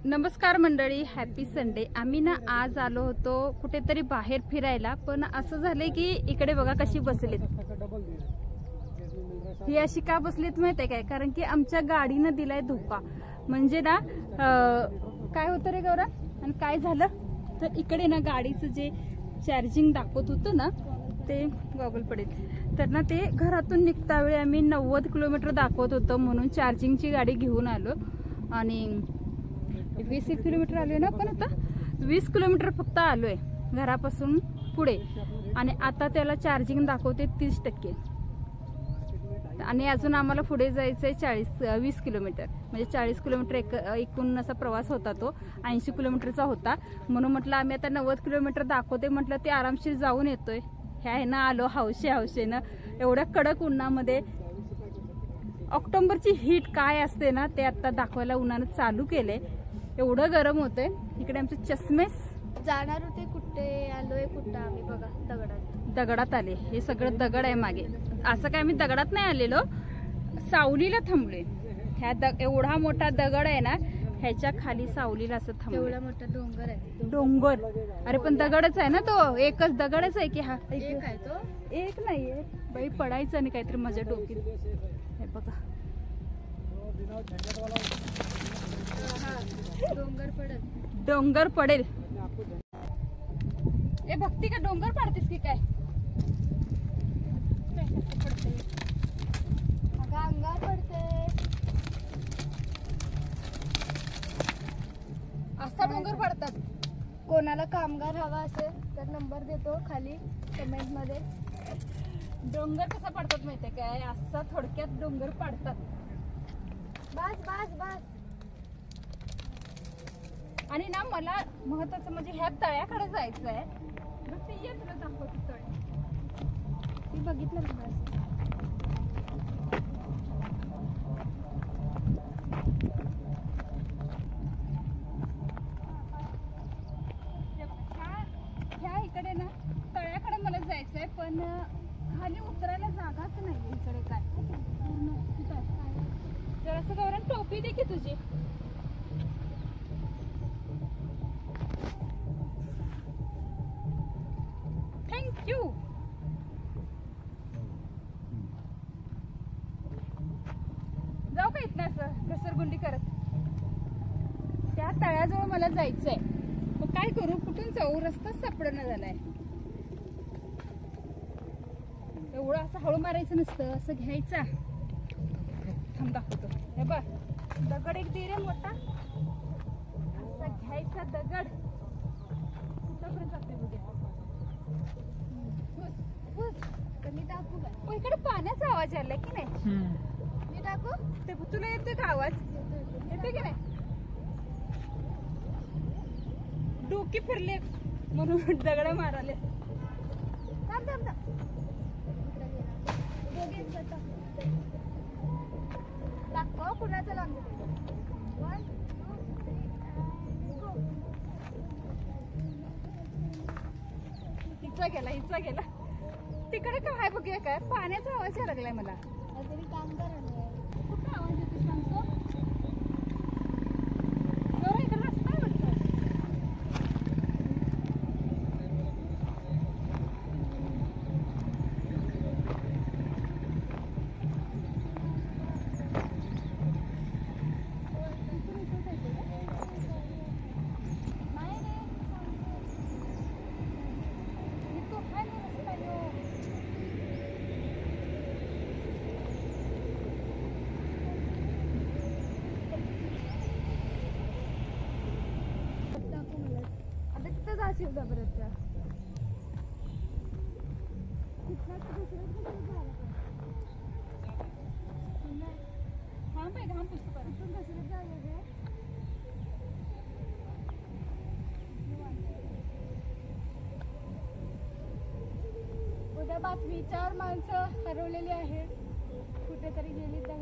नमस्कार मंडळी, happy Sunday. आम्ही ना आज आलो होतो कुठेतरी बाहेर फिरायला, पण असं झालंय की इकडे बघा कशी बसलीत। ही अशी का बसलीत माहितीये काय? कारण की आमच्या गाडीनं दिलाय धोका। म्हणजे ना काय होतं रे गौरा, आणि काय झालं तर इकडे ना गाडीचं जे चार्जिंग दाखवत होतं ना ते गॉगल पडेल तर ना ते घरातून निघता वेळी आम्ही 90 किलोमीटर दाखवत होतं, म्हणून चार्जिंगची गाडी घेऊन आलो आणि 20 किलोमीटर आलोय ना, पण आता 20 किलोमीटर फक्त आलोय घरापासून पुढे आणि आता त्याला चार्जिंग दाखवते 30% आणि अजून आम्हाला पुढे जायचंय 20 किलोमीटर, म्हणजे 40 किलोमीटर एकूण असा प्रवास होता। तो 80 किलोमीटरचा होता, म्हणून म्हटलं आम्ही आता 90 किलोमीटर दाखवते, म्हटलं ते आरामशीर जाऊन येतोय। ह्या आहे ना आलो हौशेनं एवढ्या कडक उन्हामध्ये। ऑक्टोबरची हीट काय असते ना ते आता दाखवायला उन्हानं चालू केले, एवढं गरम होतंय। इकडे आमचे चष्मेस जाणार होते, कुठे आलोय कुठं आम्ही बघा, दगडात आले। हे सगळं दगड आहे मागे, असं काय आम्ही दगडात नाही आलेलो, सावलीला थांबलोय। ह्या एवढा मोठा दगड आहे ना, ह्याच्या खाली सावलीला असं थांबलो। एवढा मोठा डोंगर आहे, डोंगर अरे पण दगडच आहे ना, तो एकच दगडच आहे की हा एक आहे तो, एक नाहीये बाई, पडायचं आणि काहीतरी माझ्या डोकीत। हे बघा डोंगर पडेल। ए भक्ती का डोंगर पाडतेस की काय? अंगावर पडते। असा डोंगर पडतात। कोणाला कामगार हवा असेल तर नंबर देतो खाली कमेंट मध्ये। डोंगर कसा पडतात माहितीये काय? असा थोडक्यात डोंगर पाडतात। बस बस बस। आणि ना मला महत्वाचं म्हणजे ह्या तळ्याकडे जायचं आहे। ये तुला दाखवते तळ, मी बघितलं बस। ह्या इकडे ना तळ्याकडे मला जायचंय, पण खाली उतरायला जागाच नाही इकडे। काय जरासं गौरव टोपी दे की तुझी। थँक्यू। जाऊ का इथनं असं घसरगुंडी करत? त्या तळ्याजवळ मला जायचंय, मग काय करू, कुठून जाऊ, रस्ताच सापडणं झालाय। एवढं असं हळू मारायचं नसतं, असं घ्यायचा। थांब दाखवतो, हे बघ दगड एक दे रे मोठा, असा घ्यायचा दगड, कुठपर्यंत जाते बघूया। मी टाकू काय? इकडे पाण्याचा आवाज आलाय की नाही? मी टाकू ते तुला येतोय का आवाज? येतोय की नाही? डोकी फिरले म्हणून दगड माराले। थांब थांब थांब, दाखव कुणाचं लागलं। 1 2 3 गो। हिचा गेला तिकडे काय बघूया। काय पाण्याचा आवाज यायला लागलाय मला। काहीतरी काम करा, कुठं आवाज येतो सांगतो? बरं इकडे रस्ता आहे वाटतं। उद्या बातमी 4 माणसं हरवलेली आहेत, कुठेतरी गेली तर।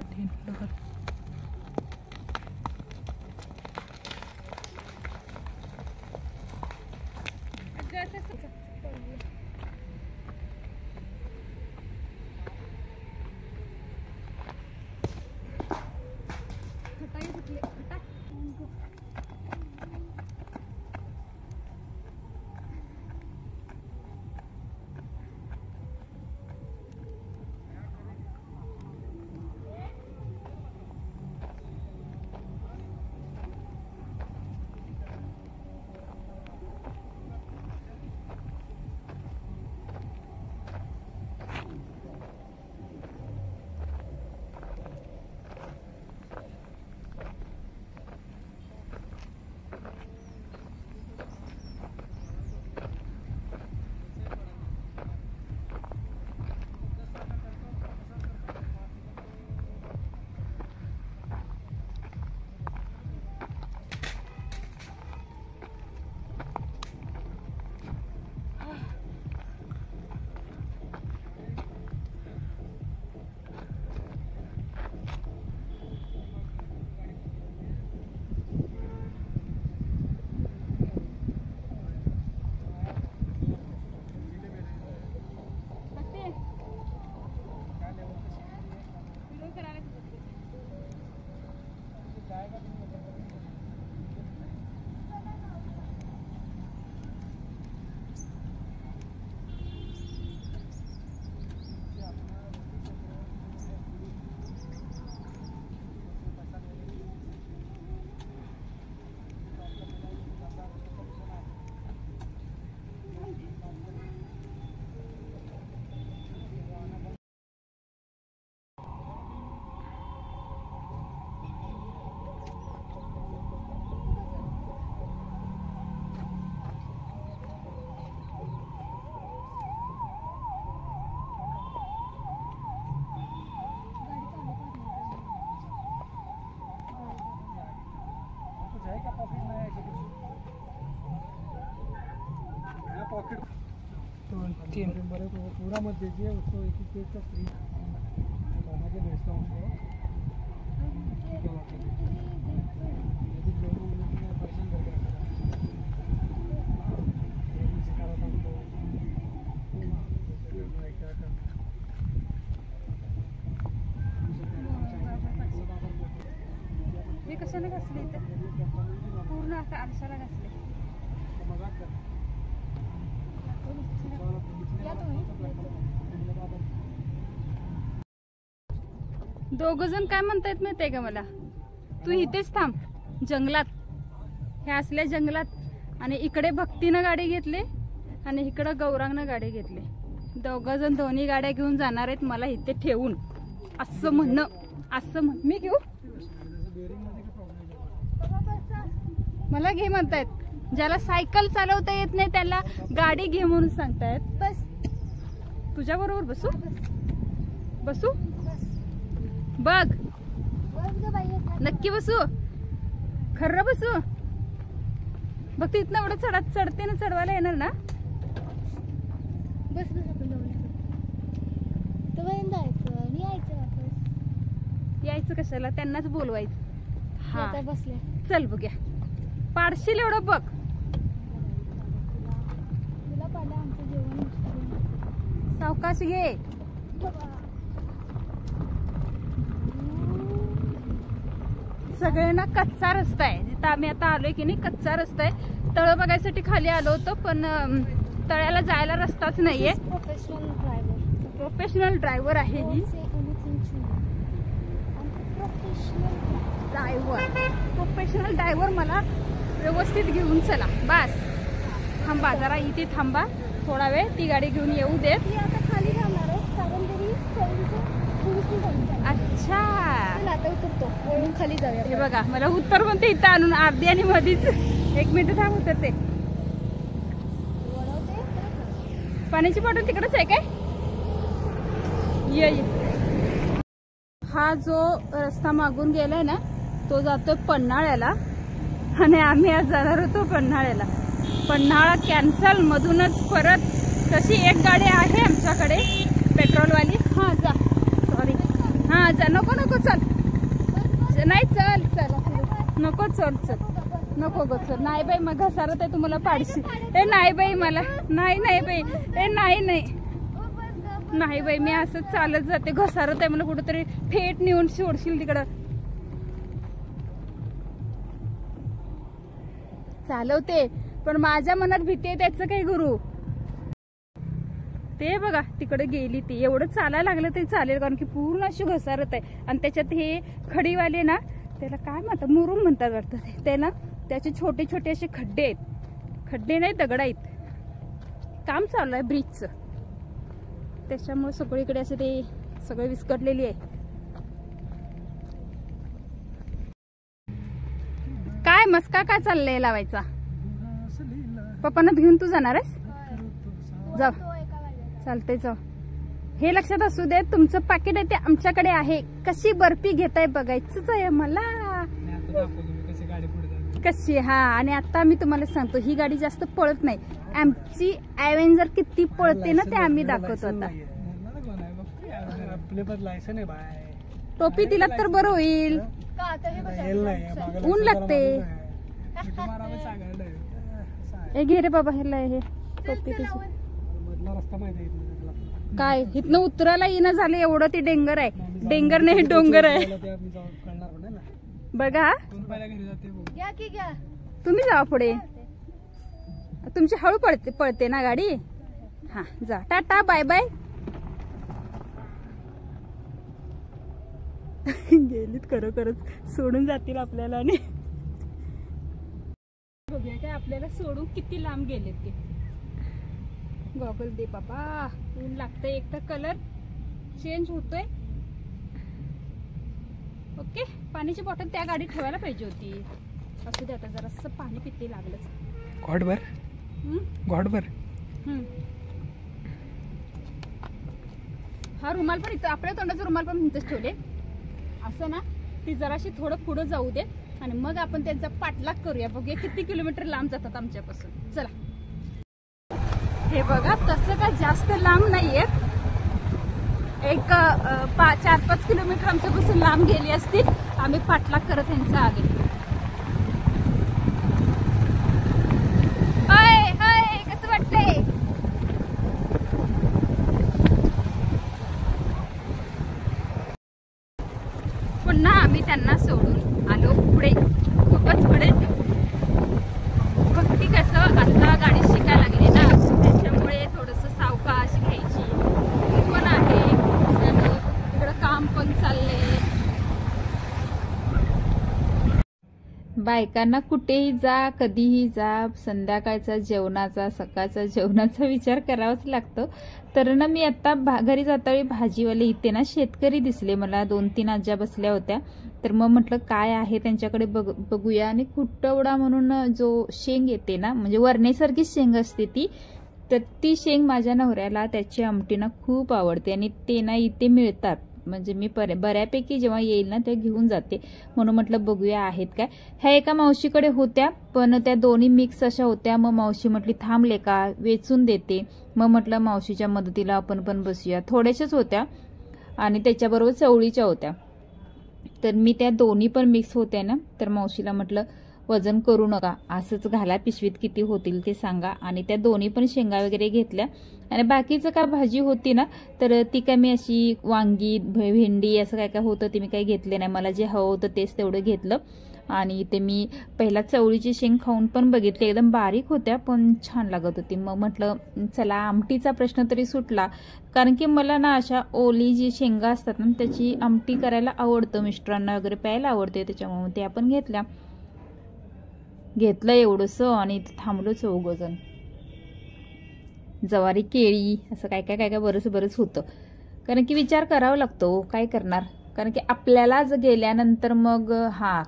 2 3 पूरा मत दीजिए उसको, एक एक पेज का फ्री बना के भेजता हूँ उसको। यदि लोगों ने परेशान करके रखा था, ये सिखा रहा था उनको क्या करना। हे कशाने घासले इथं पूर्ण आता आरशाला घासले. दोघ जण काय म्हणतायत माहितीये का मला, तू इथेच थांब जंगलात, हे असल्या जंगलात, आणि इकडे भक्तीनं गाडी घेतली आणि इकडं गौरांगनं गाडी घेतली. दोघ जण दोन्ही गाड्या घेऊन जाणार आहेत मला इथे ठेवून, असं म्हणणं. असं म्हण मी घेऊ, मला घे म्हणतायत. ज्याला सायकल चालवता येत नाही त्याला गाडी घे म्हणून सांगतायत. बस तुझ्या बरोबर बसू बसू बघ, बस ग बाई. नक्की बसू, खरं बसू. बघ ते इथनं एवढं चढते ना, चढवायला येणार ना. बस बस आपण जाऊ जायचं आणि यायचं वापस. यायचं कशाला, त्यांनाच बोलवायचं. हा आता बसले. चल बघूया, पाडशील एवढं बघ. तुला पाहिलं आमचं जेवण. सावकाश घे. सगळ्यांना कच्चा रस्ता आहे जिथं आम्ही आता आलोय की नाही, कच्चा रस्ता आहे. तळ बघायसाठी खाली आलो होतो पण तळ्याला जायला रस्ताच नाहीये. प्रोफेशनल ड्रायव्हर आहे ही. प्रोफेशनल ड्रायव्हर मला व्यवस्थित घेऊन चला. बस थांबा जरा, इथे थांबा थोडा वेळ, ती गाडी घेऊन येऊ देत. ती आता खाली जाणार आहे कारण तरी अच्छा आता उतरतो, वळून खाली जाऊया. हे बघा, मला उत्तर कोणते इथं आणून अर्धी आणि मधीच. 1 मिनिट थांब, उतरते. पाण्याची बॉटल तिकडेच आहे काय? ये. हा जो रस्ता मागून गेलाय ना तो जातोय पन्हाळ्याला, आणि आम्ही आज जाणार होतो पन्हाळ्याला. पन्हाळा कॅन्सल, मधूनच परत. तशी एक गाडी आहे आमच्याकडे पेट्रोलवाली. हा जा, सॉरी. हा जा, नको नको चल, नाही चल चल नको, चल चल नको ग चल. नाही बाई मग घसारत आहे तुम्हाला पाडशी. ए नाही बाई मला, नाही नाही बाई, ए नाही नाही नाही बाई, मी असं चालत जाते. घसारत आहे मला, कुठेतरी थेट नेऊन सोडशील तिकडं. चालवते पण माझ्या मनात भीती आहे, त्याचं काही गुरु. ते बघा तिकडे गेली ती. एवढं चालायला लागलं तरी चालेल कारण की पूर्ण अशी घसारत आहे. आणि त्याच्यात हे खडीवाले ना, त्याला काय म्हणतात, मुरुम म्हणतात वाटतं ते ना, त्याचे छोटे छोटे असे खड्डे आहेत. खड्डे नाही, दगड आहेत. काम चालू आहे ब्रिजचं, त्याच्यामुळे सगळीकडे असे ते सगळे विस्कटलेली आहे. काय मस्का काय चाललंय लावायचा? पप्पांना घेऊन तू जाणार आहेस? जा, चालतंय जाऊ. हे लक्षात असू दे, तुमचं पाकिट आहे ते आमच्याकडे आहे. कशी बर्फी घेताय बघायचंच आहे मला. कशी. हा, आणि आता मी तुम्हाला सांगतो, ही गाडी जास्त पळत नाही. आमची ॲव्हेंजर किती पळते ना ते आम्ही दाखवतो आता. टोपी दिलात तर बरं होईल, ऊन लागते. हे घे रे बाबा, ह्याला हे टोपी कशी. काय इथनं उतरायला येणं झालं, एवढं ती डेंगर आहे. डेंगर नाही, डोंगर आहे बघा. तुम्ही जा पुढे, तुमची हळू पळते ना गाडी. हा जा, टाटा बाय बाय. गेलीत खरोखरच, सोडून जातील आपल्याला. आणि बघूया काय आपल्याला सोडून किती लांब गेलेत ते. गॉगल दे बाबा, ऊन लागतंय. एक तर कलर चेंज होतोय. ओके, पाण्याची बॉटल त्या गाडीत ठेवायला पाहिजे होती. असू दे, आता जरासं पाणी पिते लागलंच. घोटभर घोटभर. हा रुमाल पण इथं, आपल्या तोंडाचा रुमाल पण इथंच ठेवले. असं ना, ती जराशी थोडं पुढं जाऊ दे आणि मग आपण त्यांचा पाठलाग करूया. बघूया किती किलोमीटर लांब जातात आमच्यापासून. चला. हे बघा तसं काय जास्त लांब नाहीये, एक 4-5 किलोमीटर आमच्यापासून लांब गेली असतील. आम्ही पाठलाग करत यांचा आले. कसं वाटतंय? पुन्हा आम्ही त्यांना सोडून आलो पुढे, खूपच पुढे. भक्ती कसं आता गाडी शिकायला लागली ना, त्याच्यामुळे थोडस सावकाश घ्यायची. पण आहे तिकडं काम पण चाललंय. बायकांना कुठेही जा, कधीही जा, संध्याकाळचा जेवणाचा, सकाळचा जेवणाचा विचार करावाच लागतो. तर ना मी आता घरी जातावेळी भाजीवाले इथे ना शेतकरी दिसले मला, 2-3 आज्या बसल्या होत्या. तर मग म्हटलं काय आहे त्यांच्याकडे बघूया. आणि कुट्टवडा म्हणून जो शेंग येते ना, म्हणजे वरण्यासारखी शेंग असते ती, तर ती शेंग माझ्या नवऱ्याला त्याची आमटी ना खूप आवडते आणि ते ना इथे मिळतात. म्हणजे मी बऱ्यापैकी जेव्हा येईल ना तेव्हा घेऊन जाते. म्हणून म्हटलं बघूया आहेत काय. ह्या एका मावशीकडे होत्या, पण त्या दोन्ही मिक्स अशा होत्या. मग मावशी म्हटली थांबले का, वेचून देते. मग म्हटलं मावशीच्या मदतीला आपण पण बसूया. थोड्याशाच होत्या आणि त्याच्याबरोबर चवळीच्या होत्या. तर मी त्या दोन्ही पण मिक्स होत्या ना, तर मावशीला म्हटलं वजन करू नका, असंच घाला पिशवीत, किती होतील ते सांगा. आणि त्या दोन्ही पण शेंगा वगैरे घेतल्या. आणि बाकीचं काय भाजी होती ना, तर ती काय मी अशी वांगी, भेंडी असं काय काय होतं ते मी काही घेतले नाही. मला जे हवं होतं तेच तेवढं घेतलं. आणि ते मी पहिला चवळीची शेंग खाऊन पण बघितली, एकदम बारीक होत्या पण छान लागत होती. मग म्हटलं चला आमटीचा प्रश्न तरी सुटला, कारण की मला ना अशा ओली जी शेंगा असतात ना त्याची आमटी करायला आवडतं, मिस्टरांना वगैरे प्यायला आवडते. त्याच्यामुळे ते आपण घेतलं एवढंसं आणि थांबलो 4 जण. ज्वारी, केळी असं काय काय बरंच होतं. कारण की विचार करावा लागतो, काय करणार. कारण की आपल्याला जर गेल्यानंतर मग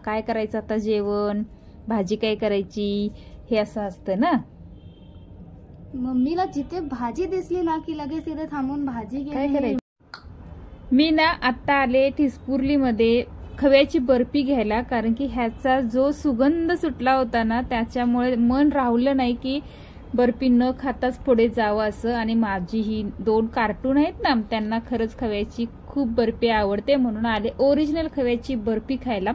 काय करायचं आता, जेवण, भाजी काय करायची, हे असं असतं ना. मम्मीला जिथे भाजी दिसली ना की लगेच तिथे थांबून भाजी काय करायचं. मी ना आता आले ठिसपुर्लीमध्ये खव्याची बर्फी घ्यायला, कारण की ह्याचा जो सुगंध सुटला होता ना त्याच्यामुळे मन राहुलं नाही की बर्फी न खाताच पुढे जावं असं. आणि माझी ही 2 कार्टून आहेत ना, त्यांना खरंच खव्याची खूप बर्फी आवडते, म्हणून आले ओरिजिनल खव्याची बर्फी खायला.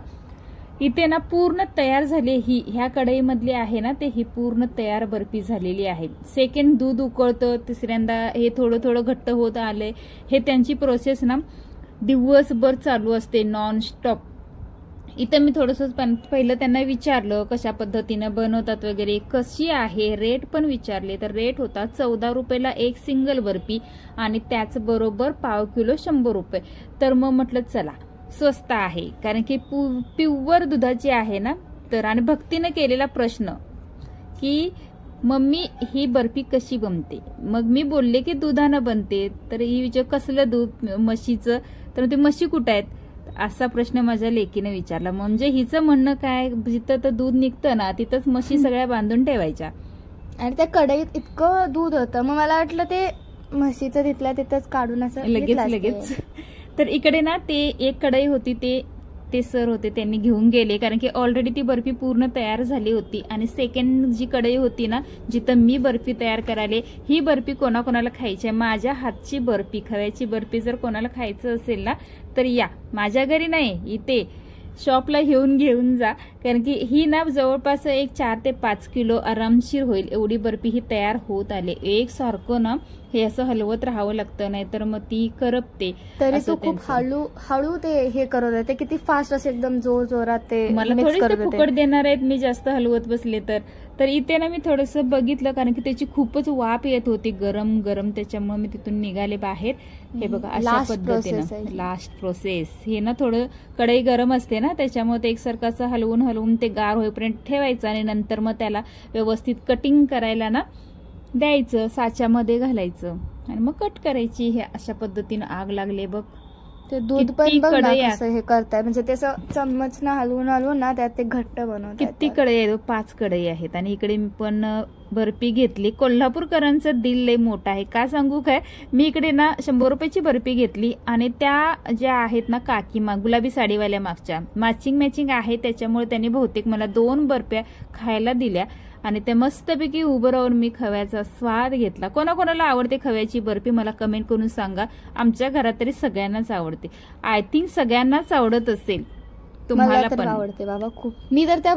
इथे ना पूर्ण तयार झाली, ह्या कढईमधली आहे ना ते ही पूर्ण तयार बर्फी झालेली आहे. सेकंड दूध उकळतं, तिसऱ्यांदा हे थोडं थोडं घट्ट होत आलंय. हे त्यांची प्रोसेस ना दिवसभर चालू असते, नॉन स्टॉप. इथं मी थोडंसं पहिलं त्यांना विचारलं कशा पद्धतीनं बनवतात वगैरे, कशी आहे, रेट पण विचारले. तर रेट होता 14 रुपयाला एक सिंगल बर्फी आणि त्याचबरोबर पाव किलो 100 रुपये. तर मग म्हटलं चला स्वस्त आहे, कारण की प्युअर दुधाची आहे ना. तर आणि भक्तीने केलेला प्रश्न की मम्मी ही बर्फी कशी बनते. मग मी बोलले की दुधानं बनते. तर ही विचार कसलं दूध, म्हशीचं. तर ते म्हशी कुठं आहेत असा प्रश्न माझ्या लेकीने विचारला. म्हणजे हिचं म्हणणं काय, जिथं तर दूध निघतं ना तिथंच म्हशी सगळ्या बांधून ठेवायच्या. आणि त्या कढईत इतकं दूध होतं, मग मला वाटलं ते म्हशीचं तिथल्या तिथंच काढून असं लगेच. तर इकडे ना ते एक कढई होती, ते सर होते त्यांनी घेऊन गेले, कारण की ऑलरेडी ती बर्फी पूर्ण तयार झाली होती. आणि सेकंड जी कढई होती ना जिथं मी बर्फी तयार करायले, ही बर्फी कोणाकोणाला खायची आहे, माझ्या हातची बर्फी, खव्याची बर्फी जर कोणाला खायचं असेल ना तर या माझ्या घरी नाही, इथे शॉपला घेऊन जा. कारण की ही ना जवळपास एक 4 ते 5 किलो आरामशीर होईल एवढी बर्फी ही तयार होत आले. एक सारखं ना हे असं हलवत राहावं लागतं, नाहीतर मग ती करपते. तरी तू खूप हळू ते हे करत होते, किती फास्ट असे एकदम जोरात ते मला थोडी फुकट देणार आहेत मी जास्त हलवत बसले तर इथे ना मी थोडंसं बघितलं, कारण की त्याची खूपच वाफ येत होती गरम गरम. त्याच्यामुळे मी तिथून निघाले बाहेर. हे बघा अशा पद्धतीनं लास्ट प्रोसेस. हे ना थोडं कढई गरम असते ना त्याच्यामुळे ते एकसारखं असं हलवून ते गार होईपर्यंत ठेवायचं आणि नंतर मग त्याला व्यवस्थित कटिंग करायला ना द्यायचं, साच्यामध्ये घालायचं आणि मग कट करायची. हे अशा पद्धतीनं आग लागले बघ. ते दूध पण बघ ना कसं हे करताय, म्हणजे ते चम्मच ना हलवून ना त्यात ते घट्ट बनवतात. किती कढई आहेत, 5 कढई आहेत. आणि इकडे पण बर्फी घेतली. कोल्हापूरकरांचं दिल लय मोठं आहे, का सांगू काय. मी इकडे ना 100 रुपयाची बर्फी घेतली आणि त्या ज्या आहेत ना काकीमा गुलाबी साडीवाल्या मागच्या मॅचिंग आहे, त्याच्यामुळे त्यांनी बहुतेक मला 2 बर्फ्या खायला दिल्या आणि त्या मस्तपैकी उभं राहून मी खव्याचा स्वाद घेतला. कोणाकोणाला आवडते खव्याची बर्फी मला कमेंट करून सांगा. आमच्या घरात तरी सगळ्यांनाच आवडते. आय थिंक सगळ्यांनाच आवडत असेल, तुम्हाला मला तर पण आवडते बाबा खूप. मी तर त्या